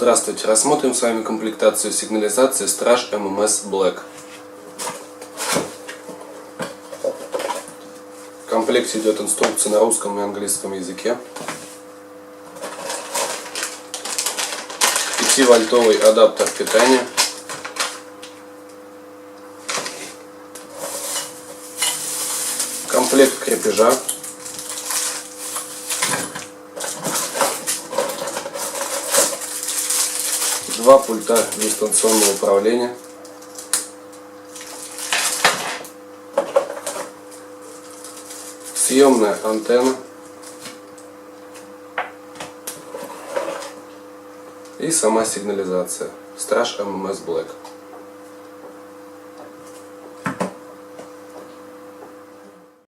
Здравствуйте! Рассмотрим с вами комплектацию сигнализации Страж ММС Black. В комплекте идет инструкция на русском и английском языке. 5-вольтовый адаптер питания. Комплект крепежа. Два пульта дистанционного управления. Съемная антенна. И сама сигнализация Страж ММС Black.